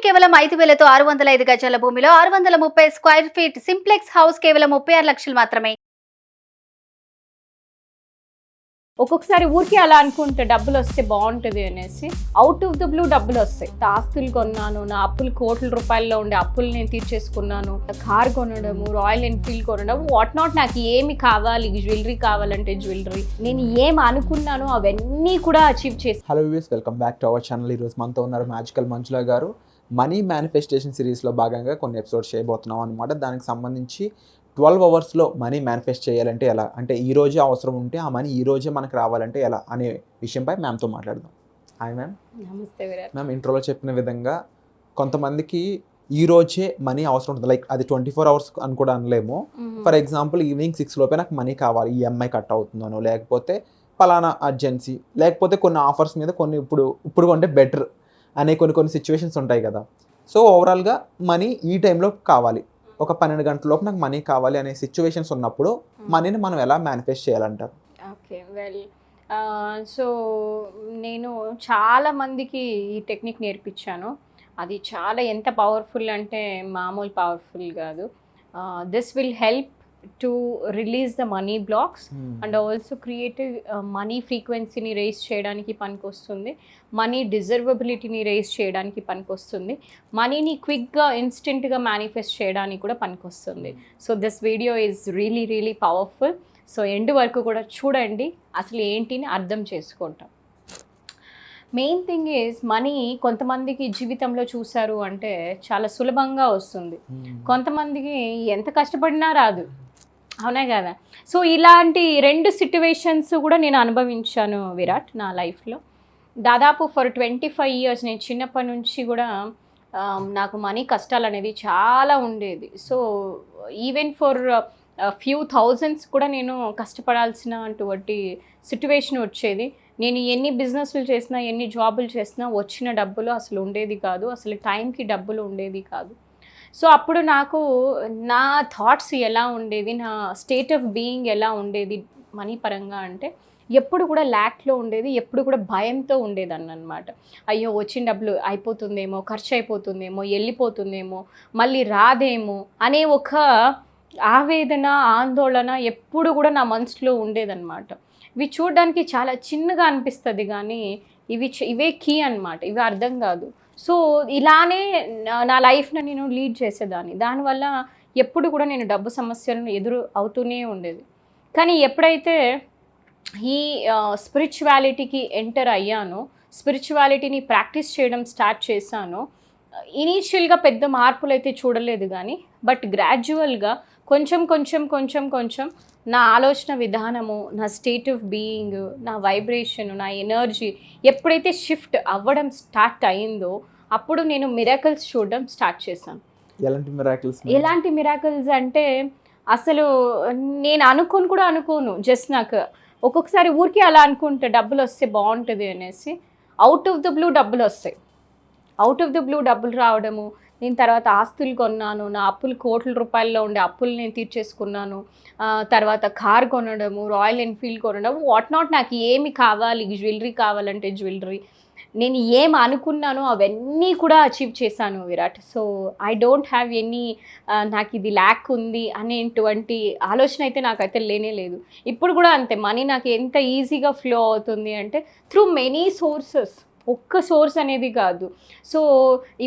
కేవలం 5,000తో 605 గజాల భూమిలో 630 స్క్వేర్ ఫీట్ సింప్లెక్స్ హౌస్ కేవలం 36 లక్షలు మాత్రమే. ఒక్కొక్కసారి ఊరికి అలా అనుకుంటే డబ్బులు వస్తే బాగుంటుంది అనేసి అవుట్ ఆఫ్ ద బ్లూ డబ్బులు వస్తాయి. ఆస్తులు కొన్నాను, నా అప్పులు కోట్ల రూపాయల్లో ఉండే అప్పులు నేను తీర్చేసుకున్నాను. కార్ కొనడము, రాయల్ ఎన్ఫీల్డ్ కొనడం, వాట్ నాట్, నాకు ఏమి కావాలి, జ్యువెలరీ కావాలంటే జ్యువెలరీ, నేను ఏం అనుకున్నానో అవన్నీ కూడా అచీవ్ చేసి. Hello viewers, welcome back to our channel. ఈరోజు మనతో ఉన్నారు మ్యాజికల్ మంజుల గారు. మనీ మేనిఫెస్టేషన్ సిరీస్లో భాగంగా కొన్ని ఎపిసోడ్స్ చేయబోతున్నాం అనమాట. దానికి సంబంధించి 12 అవర్స్లో మనీ మేనిఫెస్ట్ చేయాలంటే ఎలా, అంటే ఈ రోజే అవసరం ఉంటే ఆ మనీ ఈ రోజే మనకు రావాలంటే ఎలా అనే విషయంపై మ్యామ్తో మాట్లాడదాం. Hi ma'am. నమస్తే విరాట్. మ్యామ్, ఇంట్రోలో చెప్పిన విధంగా కొంతమందికి ఈ రోజే మనీ అవసరం ఉంటుంది, లైక్ అది 24 అవర్స్ అని కూడా అనలేము. ఫర్ ఎగ్జాంపుల్ ఈవినింగ్ 6 లోపే నాకు మనీ కావాలి, ఈఎంఐ కట్ అవుతుందనో, లేకపోతే పలానా అర్జెన్సీ, లేకపోతే కొన్ని ఆఫర్స్ మీద కొన్ని ఇప్పుడు కొంటే బెటర్ అనే కొన్ని సిచ్యువేషన్స్ ఉంటాయి కదా. సో ఓవరాల్గా మనీ ఈ టైంలో కావాలి, ఒక 12 గంటలలోపు నాకు మనీ కావాలి అనే సిచ్యువేషన్స్ ఉన్నప్పుడు మనీని మనం ఎలా మేనిఫెస్ట్ చేయాలంటారు? ఓకే, వెల్, సో నేను చాలా మందికి ఈ టెక్నిక్ నేర్పించాను. అది చాలా ఎంత పవర్ఫుల్ అంటే మామూలు పవర్ఫుల్ కాదు. This will help to release the money blocks and also creative money ఫ్రీక్వెన్సీని రేస్ చేయడానికి పనికొస్తుంది. మనీ డిజర్వబిలిటీని రేస్ చేయడానికి పనికొస్తుంది. మనీని క్విక్గా ఇన్స్టెంట్గా మేనిఫెస్ట్ చేయడానికి కూడా పనికొస్తుంది. So this video is really powerful. So end వరకు కూడా చూడండి, అసలు ఏంటిని అర్థం చేసుకుంటాం. మెయిన్ థింగ్ ఈజ్ మనీ కొంతమందికి జీవితంలో చూసారు అంటే చాలా సులభంగా వస్తుంది, కొంతమందికి ఎంత కష్టపడినా రాదు, అవునా కదా. సో ఇలాంటి 2 సిట్యువేషన్స్ కూడా నేను అనుభవించాను విరాట్ నా లైఫ్లో. దాదాపు ఫర్ 25 ఇయర్స్ నేను చిన్నప్పటి నుంచి కూడా నాకు మనీ కష్టాలు అనేది చాలా ఉండేది. So even for few thousands కూడా నేను కష్టపడాల్సిన అటువంటి సిట్యువేషన్ వచ్చేది. నేను ఎన్ని బిజినెస్లు చేసినా, ఎన్ని జాబులు చేసినా వచ్చిన డబ్బులు అసలు ఉండేది కాదు, అసలు టైంకి డబ్బులు ఉండేది కాదు. సో అప్పుడు నాకు నా థాట్స్ ఎలా ఉండేది, నా స్టేట్ ఆఫ్ బీయింగ్ ఎలా ఉండేది మనీ పరంగా అంటే ఎప్పుడు కూడా ల్యాక్లో ఉండేది, ఎప్పుడు కూడా భయంతో ఉండేదాన్ని అనమాట. అయ్యో వచ్చిన డబ్బులు అయిపోతుందేమో, ఖర్చు అయిపోతుందేమో, వెళ్ళిపోతుందేమో, మళ్ళీ రాదేమో అనే ఒక ఆవేదన, ఆందోళన ఎప్పుడు కూడా నా మనసులో ఉండేదన్నమాట. ఇవి చూడడానికి చాలా చిన్నగా అనిపిస్తుంది కానీ ఇవే కీ అన్నమాట, ఇవి అర్థం కాదు. సో ఇలానే నా లైఫ్ని నేను లీడ్ చేసేదాన్ని. దానివల్ల ఎప్పుడు కూడా నేను డబ్బు సమస్యలను ఎదురు అవుతూనే ఉండేది. కానీ ఎప్పుడైతే ఈ స్పిరిచువాలిటీకి ఎంటర్ అయ్యానో, స్పిరిచువాలిటీని ప్రాక్టీస్ చేయడం స్టార్ట్ చేశానో, ఇనీషియల్గా పెద్ద మార్పులు అయితే చూడలేదు కానీ బట్ గ్రాడ్యువల్గా కొంచెం నా ఆలోచన విధానము, నా స్టేట్ ఆఫ్ బీయింగ్, నా వైబ్రేషన్, నా ఎనర్జీ ఎప్పుడైతే షిఫ్ట్ అవ్వడం స్టార్ట్ అయిందో అప్పుడు నేను మిరాకిల్స్ చూడడం స్టార్ట్ చేశాను. ఎలాంటి మిరాకిల్స్ అంటే అసలు నేను అనుకోను. జస్ట్ నాకు ఒక్కొక్కసారి ఊరికి అలా అనుకుంటే డబ్బులు వస్తే బాగుంటుంది అనేసి అవుట్ ఆఫ్ ద బ్లూ డబ్బులు వస్తాయి. అవుట్ ఆఫ్ ద బ్లూ డబ్బులు రావడము, నేను తర్వాత ఆస్తులు కొన్నాను, నా అప్పులు కోట్ల రూపాయల్లో ఉండే అప్పులు నేను తీర్చేసుకున్నాను. తర్వాత కార్ కొనడము, రాయల్ ఎన్ఫీల్డ్ కొనడం, వాట్ నాట్, నాకు ఏమి కావాలి, జ్యువెలరీ కావాలంటే జ్యువెలరీ, నేను ఏం అనుకున్నానో అవన్నీ కూడా అచీవ్ చేశాను Virat. So I don't have any నాకు ఇది ల్యాక్ ఉంది అనేటువంటి ఆలోచన అయితే నాకైతే లేనే లేదు. ఇప్పుడు కూడా అంతే, మనీ నాకు ఎంత ఈజీగా ఫ్లో అవుతుంది అంటే త్రూ మెనీ సోర్సెస్, ఒక్క సోర్స్ అనేది కాదు. సో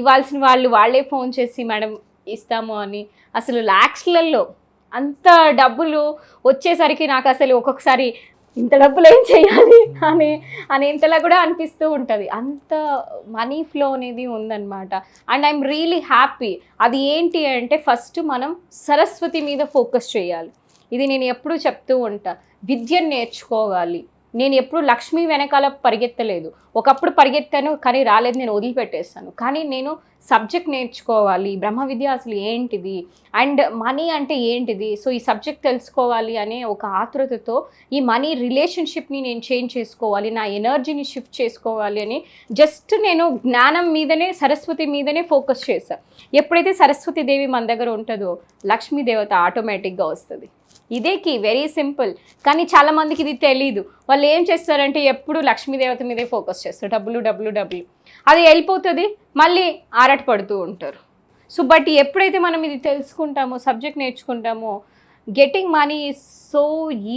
ఇవ్వాల్సిన వాళ్ళే ఫోన్ చేసి మేడం ఇస్తాము అని, అసలు ల్యాక్స్లలో అంత డబ్బులు వచ్చేసరికి నాకు అసలు ఒక్కొక్కసారి ఇంత డబ్బులు ఏం చేయాలి అని ఇంతలా కూడా అనిపిస్తూ ఉంటుంది. అంత మనీ ఫ్లో అనేది ఉందన్నమాట. And I'm really happy. అది ఏంటి అంటే ఫస్ట్ మనం సరస్వతి మీద ఫోకస్ చేయాలి. ఇది నేను ఎప్పుడూ చెప్తూ ఉంటా, విద్యను నేర్చుకోవాలి. నేను ఎప్పుడు లక్ష్మి వెనకాల పరిగెత్తలేదు. ఒకప్పుడు పరిగెత్తాను కానీ రాలేదు, నేను వదిలిపెట్టేస్తాను. కానీ నేను సబ్జెక్ట్ నేర్చుకోవాలి, బ్రహ్మ విద్య అసలు ఏంటిది అండ్ మనీ అంటే ఏంటిది, సో ఈ సబ్జెక్ట్ తెలుసుకోవాలి అనే ఒక ఆతృతతో ఈ మనీ రిలేషన్షిప్ని నేను చేంజ్ చేసుకోవాలి, నా ఎనర్జీని షిఫ్ట్ చేసుకోవాలి అని జస్ట్ నేను జ్ఞానం మీదనే, సరస్వతి మీదనే ఫోకస్ చేశాను. ఎప్పుడైతే సరస్వతి దేవి మన దగ్గర ఉంటుందో లక్ష్మీ దేవత ఆటోమేటిక్గా వస్తుంది. ఇదే కీ, వెరీ సింపుల్. కానీ చాలా మందికి ఇది తెలీదు. వాళ్ళు ఏం చేస్తారంటే ఎప్పుడు లక్ష్మీదేవత మీదే ఫోకస్ చేస్తారు, డబ్బులు డబ్బులు డబ్బులు. అది వెళ్ళిపోతుంది, మళ్ళీ ఆరాట పడుతూ ఉంటారు. సో బట్ ఎప్పుడైతే మనం ఇది తెలుసుకుంటామో, సబ్జెక్ట్ నేర్చుకుంటామో, getting money is so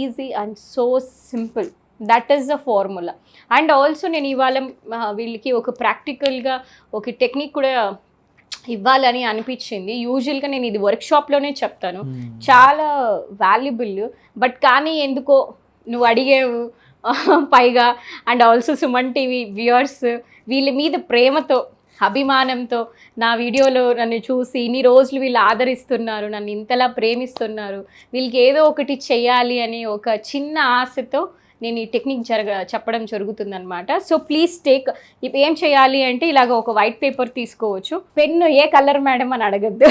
easy and so simple. That is the formula. And also నేను ఇవాళ వీళ్ళకి ఒక ప్రాక్టికల్గా ఒక టెక్నిక్ కూడా ఇవ్వాలని అనిపించింది. యూజువల్గా నేను ఇది వర్క్షాప్లోనే చెప్తాను, చాలా వాల్యుబుల్. బట్ కానీ ఎందుకో నువ్వు అడిగేవు పైగా. And also Suman TV viewers వీళ్ళ మీద ప్రేమతో, అభిమానంతో నా వీడియోలో నన్ను చూసి ఇన్ని రోజులు వీళ్ళు ఆదరిస్తున్నారు, నన్ను ఇంతలా ప్రేమిస్తున్నారు, వీళ్ళకి ఏదో ఒకటి చెయ్యాలి అని ఒక చిన్న ఆశతో నేను ఈ టెక్నిక్ చెప్పడం జరుగుతుందనమాట. So please take. ఇప్పుడు ఏం చేయాలి అంటే ఇలాగ ఒక వైట్ పేపర్ తీసుకోవచ్చు. పెన్ను ఏ కలర్ మేడం అని అడగద్దు,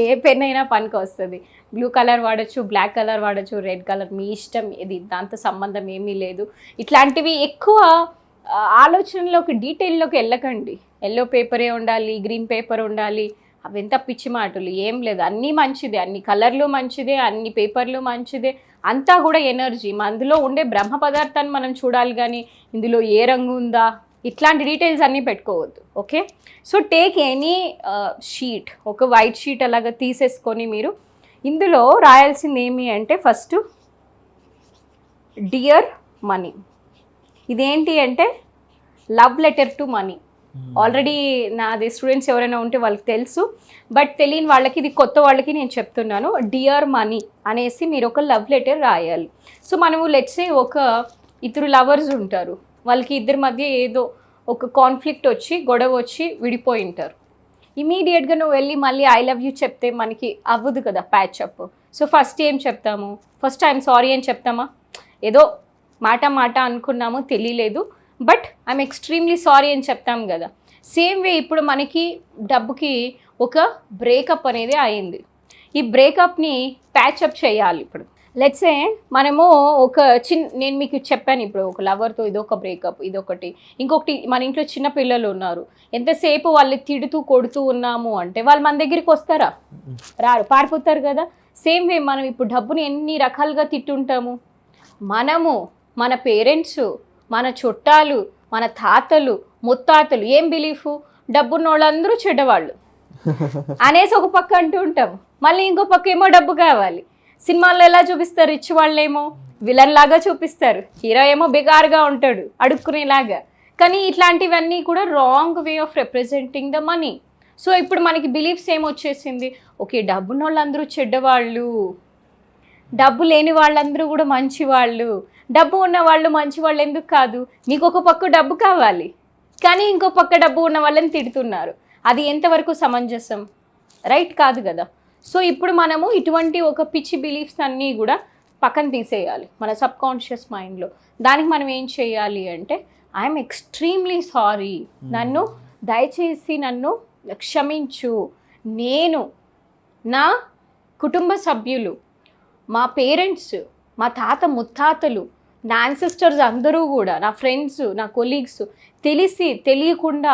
ఏ పెన్ అయినా పనికి వస్తుంది. బ్లూ కలర్ వాడచ్చు, బ్లాక్ కలర్ వాడచ్చు, రెడ్ కలర్, మీ ఇష్టం. ఇది దాంతో సంబంధం ఏమీ లేదు. ఇట్లాంటివి ఎక్కువ ఆలోచనలోకి, డీటెయిల్లోకి వెళ్ళకండి. ఎల్లో పేపరే ఉండాలి, గ్రీన్ పేపర్ ఉండాలి, అవి ఎంత పిచ్చి మాటలు. ఏం లేదు, అన్నీ మంచిదే, అన్ని కలర్లు మంచిదే, అన్ని పేపర్లు మంచిదే, అంతా కూడా ఎనర్జీ. అందులో ఉండే బ్రహ్మ పదార్థాన్ని మనం చూడాలి, కానీ ఇందులో ఏ రంగు ఉందా ఇట్లాంటి డీటెయిల్స్ అన్నీ పెట్టుకోవద్దు. Okay, so take any sheet, ఒక వైట్ షీట్ అలాగా తీసేసుకొని మీరు ఇందులో రాయాల్సింది ఏమి అంటే ఫస్ట్ డియర్ మనీ. ఇదేంటి అంటే love letter to money. Already నాది స్టూడెంట్స్ ఎవరైనా ఉంటే వాళ్ళకి తెలుసు, బట్ తెలియని వాళ్ళకి, ఇది కొత్త వాళ్ళకి నేను చెప్తున్నాను. డియర్ మనీ అనేసి మీరు ఒక లవ్ లెటర్ రాయాలి. సో మనము లెట్సే ఒక ఇద్దరు లవర్స్ ఉంటారు, వాళ్ళకి ఇద్దరి మధ్య ఏదో ఒక కాన్ఫ్లిక్ట్ వచ్చి, గొడవ వచ్చి విడిపోయి ఉంటారు. ఇమీడియట్గా నువ్వు వెళ్ళి మళ్ళీ ఐ లవ్ యూ చెప్తే మనకి అవ్వదు కదా ప్యాచప్. సో ఫస్ట్ ఏం చెప్తాము, ఫస్ట్ ఐఎమ్ సారీ అని చెప్తామా, ఏదో మాట అనుకున్నాము, తెలియలేదు, బట్ ఐఎమ్ ఎక్స్ట్రీమ్లీ సారీ అని చెప్తాం కదా. సేమ్ వే ఇప్పుడు మనకి డబ్బుకి ఒక బ్రేకప్ అనేది అయింది. ఈ బ్రేకప్ని ప్యాచప్ చేయాలి. ఇప్పుడు లెట్సే మనము ఒక నేను మీకు చెప్పాను ఇప్పుడు, ఒక లవర్తో ఇదొక బ్రేకప్, ఇదొకటి. ఇంకొకటి, మన ఇంట్లో చిన్న పిల్లలు ఉన్నారు, ఎంతసేపు వాళ్ళు తిడుతూ కొడుతూ ఉన్నాము అంటే వాళ్ళు మన దగ్గరికి వస్తారా? రారు, పారిపోతారు కదా. సేమ్ వే మనం ఇప్పుడు డబ్బుని ఎన్ని రకాలుగా తిట్టుంటాము. మనము, మన పేరెంట్స్, మన చుట్టాలు, మన తాతలు, ముత్తాతలు ఏం బిలీఫ్, డబ్బున్న వాళ్ళందరూ చెడ్డవాళ్ళు అనేసి ఒక పక్క అంటూ ఉంటాం. మళ్ళీ ఇంకో పక్క ఏమో డబ్బు కావాలి. సినిమాల్లో ఎలా చూపిస్తారు, రిచ్ వాళ్ళేమో విలన్ లాగా చూపిస్తారు, హీరో ఏమో బెగార్గా ఉంటాడు, అడుక్కునేలాగా. కానీ ఇట్లాంటివన్నీ కూడా wrong way of representing the money. So ఇప్పుడు మనకి బిలీఫ్స్ ఏమొచ్చేసింది, ఓకే డబ్బున్న వాళ్ళందరూ చెడ్డవాళ్ళు, డబ్బు లేని వాళ్ళందరూ కూడా మంచివాళ్ళు, డబ్బు ఉన్న వాళ్ళు మంచివాళ్ళు ఎందుకు కాదు. నీకు ఒక పక్క డబ్బు కావాలి, కానీ ఇంకో పక్క డబ్బు ఉన్న వాళ్ళని తిడుతున్నారు. అది ఎంతవరకు సమంజసం? రైట్ కాదు కదా. సో ఇప్పుడు మనము ఇటువంటి ఒక పిచ్చి బిలీఫ్స్ అన్నీ కూడా పక్కన తీసేయాలి మన సబ్ కాన్షియస్ మైండ్లో. దానికి మనం ఏం చేయాలి అంటే ఐఎమ్ ఎక్స్ట్రీమ్లీ సారీ, నన్ను దయచేసి నన్ను క్షమించు. నేను, నా కుటుంబ సభ్యులు, మా పేరెంట్స్, మా తాత ముత్తాతలు, నా యాన్సిస్టర్స్ అందరూ కూడా, నా ఫ్రెండ్స్, నా కొలీగ్స్ తెలిసి తెలియకుండా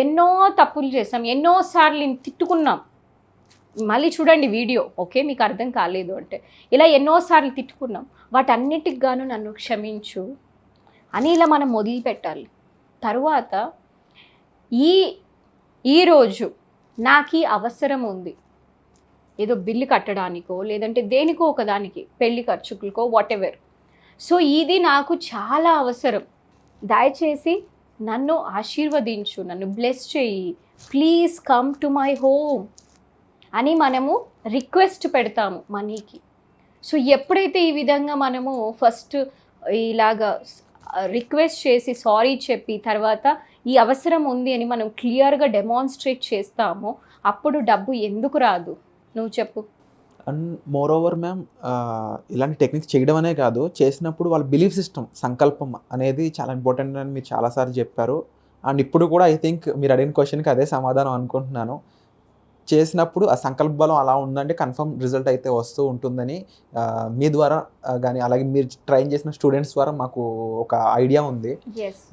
ఎన్నో తప్పులు చేసాం, ఎన్నోసార్లు తిట్టుకున్నాం. మళ్ళీ చూడండి వీడియో, ఓకే మీకు అర్థం కాలేదు అంటే, ఇలా ఎన్నోసార్లు తిట్టుకున్నాం, వాటన్నిటికి గాను నన్ను క్షమించు అని ఇలా మనం మొదలుపెట్టాలి. తరువాత ఈరోజు నాకు అవసరం ఉంది, ఏదో బిల్లు కట్టడానికో లేదంటే దేనికో ఒకదానికి, పెళ్లి ఖర్చులకో వాట్ ఎవర్. సో ఇది నాకు చాలా అవసరం, దయచేసి నన్ను ఆశీర్వదించు, నన్ను బ్లెస్ చేయి, please come to my home అని మనము రిక్వెస్ట్ పెడతాము మనీకి. సో ఎప్పుడైతే ఈ విధంగా మనము ఫస్ట్ ఇలాగా రిక్వెస్ట్ చేసి సారీ చెప్పి తర్వాత ఈ అవసరం ఉంది అని మనం క్లియర్గా డెమాన్స్ట్రేట్ చేస్తామో అప్పుడు డబ్బు ఎందుకు రాదు నువ్వు చెప్పు. అండ్ మోర్ ఓవర్ మ్యామ్, ఇలాంటి టెక్నిక్స్ చేయడం అనే కాదు, చేసినప్పుడు వాళ్ళ బిలీఫ్ సిస్టమ్, సంకల్పం అనేది చాలా ఇంపార్టెంట్ అని మీరు చాలాసార్లు చెప్పారు. అండ్ ఇప్పుడు కూడా ఐ థింక్ మీరు అడిగిన క్వశ్చన్కి అదే సమాధానం అనుకుంటున్నాను. చేసినప్పుడు ఆ సంకల్ప బలం అలా ఉందంటే కన్ఫర్మ్ రిజల్ట్ అయితే వస్తూ ఉంటుందని మీ ద్వారా కానీ అలాగే మీరు ట్రైన్ చేసిన స్టూడెంట్స్ ద్వారా మాకు ఒక ఐడియా ఉంది.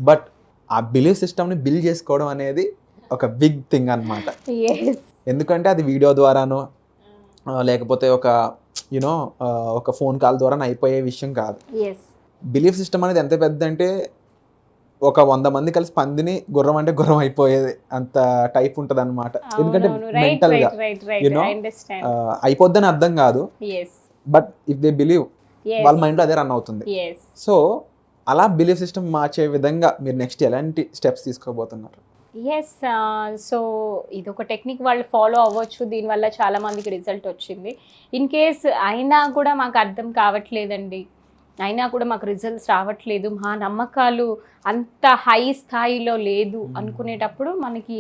బట్ ఆ బిలీఫ్ సిస్టమ్ని బిల్డ్ చేసుకోవడం అనేది ఒక బిగ్ థింగ్ అన్నమాట. ఎందుకంటే అది వీడియో ద్వారానో లేకపోతే ఒక యూనో ఒక ఫోన్ కాల్ ద్వారా అయిపోయే విషయం కాదు. ఎస్ బిలీఫ్ సిస్టమ్ అనేది ఎంత పెద్ద అంటే ఒక 100 మంది కలిసి పందిని గుర్రం అంటే గుర్రం అయిపోయేది అంత టైప్ ఉంటుంది అనమాట. ఎందుకంటే మెంటల్ గా అయిపోద్దని అర్థం కాదు, బట్ ఇఫ్ దే బిలీవ్ వాళ్ళ మైండ్ లో అదే రన్ అవుతుంది. సో అలా బిలీఫ్ సిస్టమ్ మార్చే విధంగా మీరు నెక్స్ట్ ఎలాంటి స్టెప్స్ తీసుకోబోతున్నారు? ఎస్ సో ఇది ఒక టెక్నిక్ వాళ్ళు ఫాలో అవ్వచ్చు, దీనివల్ల చాలా మందికి రిజల్ట్ వచ్చింది. ఇన్ కేస్ అయినా కూడా మాకు అర్థం కావట్లేదండి, అయినా కూడా మాకు రిజల్ట్స్ రావట్లేదు, మా నమ్మకాలు అంత హై స్థాయిలో లేదు అనుకునేటప్పుడు మనకి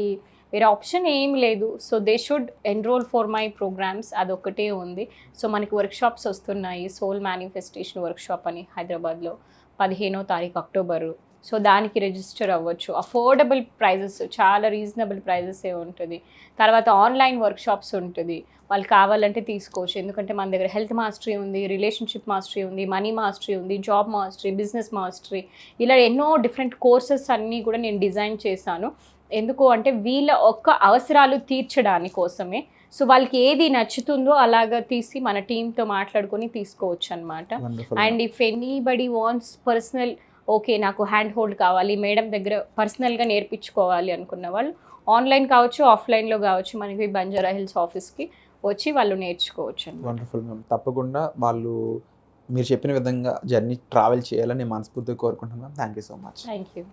వేరే ఆప్షన్ ఏం లేదు. So they should enrol for my programmes, అదొక్కటే ఉంది. సో మనకి వర్క్షాప్స్ వస్తున్నాయి, సోల్ మేనిఫెస్టేషన్ వర్క్షాప్ అని హైదరాబాద్లో 15వ తారీఖు అక్టోబరు. సో దానికి రిజిస్టర్ అవ్వచ్చు. అఫోర్డబుల్ ప్రైజెస్, చాలా రీజనబుల్ ప్రైజెసే ఉంటుంది. తర్వాత ఆన్లైన్ వర్క్షాప్స్ ఉంటుంది, వాళ్ళు కావాలంటే తీసుకోవచ్చు. ఎందుకంటే మన దగ్గర హెల్త్ మాస్టరీ ఉంది, రిలేషన్షిప్ మాస్టరీ ఉంది, మనీ మాస్టరీ ఉంది, జాబ్ మాస్టరీ, బిజినెస్ మాస్టరీ, ఇలా ఎన్నో డిఫరెంట్ కోర్సెస్ అన్నీ కూడా నేను డిజైన్ చేశాను. ఎందుకు అంటే వీళ్ళ ఒక్క అవసరాలు తీర్చడానికి కోసమే. సో వాళ్ళకి ఏది నచ్చుతుందో అలాగా తీసి మన టీంతో మాట్లాడుకొని తీసుకోవచ్చు అనమాట. And if anybody wants personal, okay నాకు హ్యాండ్ హోల్డ్ కావాలి, మేడం దగ్గర పర్సనల్గా నేర్పించుకోవాలి అనుకున్న వాళ్ళు ఆన్లైన్ కావచ్చు, ఆఫ్లైన్లో కావచ్చు, మనకి బంజారా హిల్స్ ఆఫీస్కి వచ్చి వాళ్ళు నేర్చుకోవచ్చు. Wonderful ma'am. తప్పకుండా వాళ్ళు మీరు చెప్పిన విధంగా జర్నీ ట్రావెల్ చేయాలని నేను మనస్ఫూర్తిగా కోరుకుంటున్నాను. Thank you so much. Thank you.